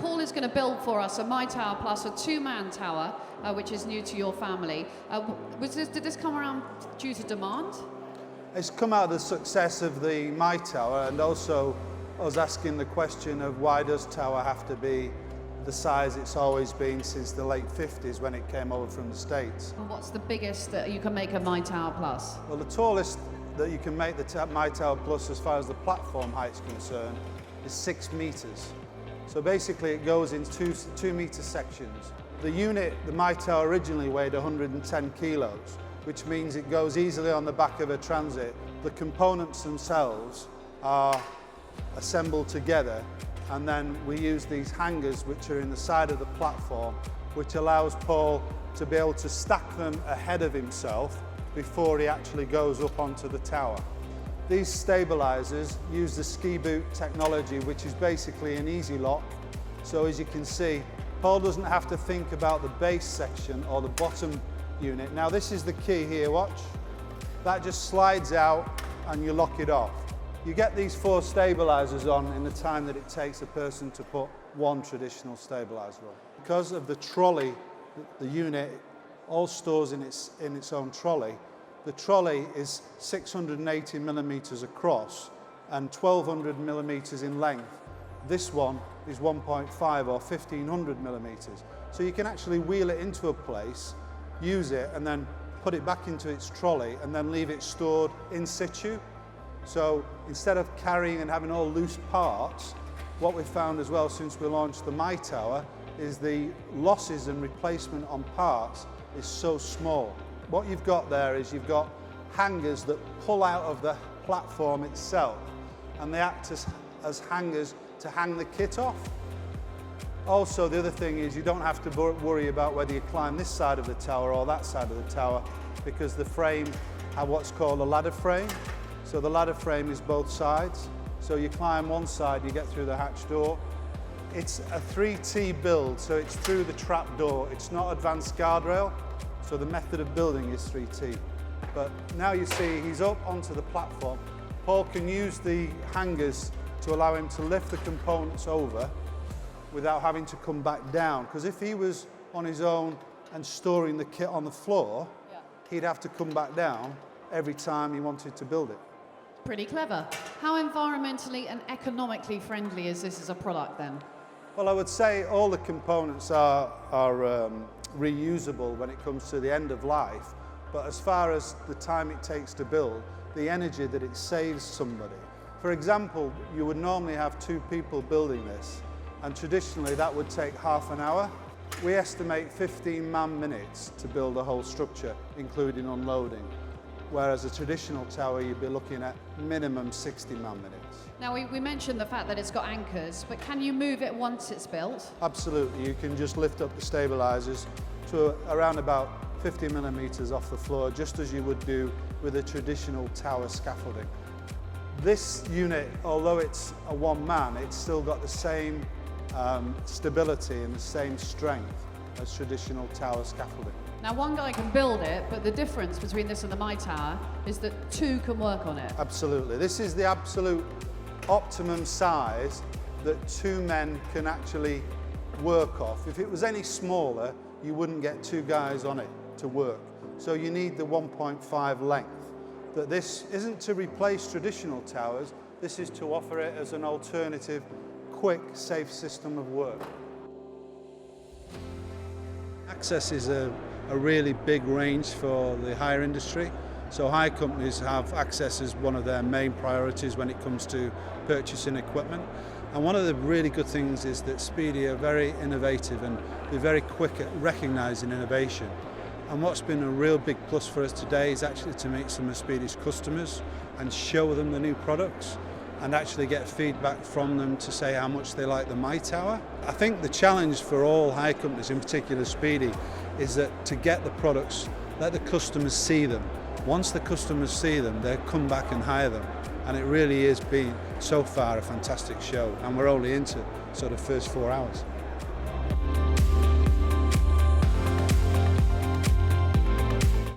Paul is going to build for us a MiTower Plus, a two-man tower, which is new to your family. Did this come around due to demand? It's come out of the success of the MiTower, and also us asking the question of why does tower have to be the size it's always been since the late 50s when it came over from the States. And what's the biggest that you can make a MiTower Plus? Well, the tallest that you can make the MiTower Plus as far as the platform height's concerned is 6 meters. So basically it goes in 2 meter sections. The unit, the MiTower, originally weighed 110 kilos, which means it goes easily on the back of a transit. The components themselves are assembled together, and then we use these hangers which are in the side of the platform, which allows Paul to be able to stack them ahead of himself before he actually goes up onto the tower. These stabilizers use the ski boot technology, which is basically an easy lock. So as you can see, Paul doesn't have to think about the base section or the bottom unit. Now this is the key here, watch. That just slides out and you lock it off. You get these 4 stabilizers on in the time that it takes a person to put 1 traditional stabilizer on. Because of the trolley, the unit all stores in its own trolley. The trolley is 680 millimeters across and 1200 millimeters in length. This one is 1.5 or 1500 millimeters. So you can actually wheel it into a place, use it, and then put it back into its trolley and then leave it stored in situ. So instead of carrying and having all loose parts, what we've found as well since we launched the MiTower is the losses and replacement on parts is so small. What you've got there is you've got hangers that pull out of the platform itself, and they act as hangers to hang the kit off. Also, the other thing is you don't have to worry about whether you climb this side of the tower or that side of the tower, because the frame have what's called a ladder frame. So the ladder frame is both sides. So you climb one side, you get through the hatch door. It's a 3T build, so it's through the trap door. It's not advanced guardrail, so the method of building is 3T. But now you see he's up onto the platform. Paul can use the hangers to allow him to lift the components over without having to come back down. Because if he was on his own and storing the kit on the floor, he'd have to come back down every time he wanted to build it. Pretty clever. How environmentally and economically friendly is this as a product then? Well, I would say all the components are reusable when it comes to the end of life, but as far as the time it takes to build, the energy that it saves somebody. For example, you would normally have 2 people building this, and traditionally that would take half an hour. We estimate 15 man-minutes to build a whole structure, including unloading. Whereas a traditional tower, you'd be looking at minimum 60 man-minutes. Now, we mentioned the fact that it's got anchors, but can you move it once it's built? Absolutely. You can just lift up the stabilizers to around about 50 millimeters off the floor, just as you would do with a traditional tower scaffolding. This unit, although it's a one-man, it's still got the same stability and the same strength as traditional tower scaffolding. Now, one guy can build it, but the difference between this and the MiTower is that 2 can work on it. Absolutely. This is the absolute optimum size that 2 men can actually work off. If it was any smaller, you wouldn't get 2 guys on it to work. So you need the 1.5 length. That this isn't to replace traditional towers, this is to offer it as an alternative, quick, safe system of work. Access is a really big range for the hire industry. So hire companies have access as one of their main priorities when it comes to purchasing equipment. And one of the really good things is that Speedy are very innovative and they're very quick at recognizing innovation. And what's been a real big plus for us today is actually to meet some of Speedy's customers and show them the new products and actually get feedback from them to say how much they like the MiTower. I think the challenge for all hire companies, in particular Speedy, is that to get the products, let the customers see them. Once the customers see them, they'll come back and hire them. And it really has been, so far, a fantastic show. And we're only into sort of first 4 hours.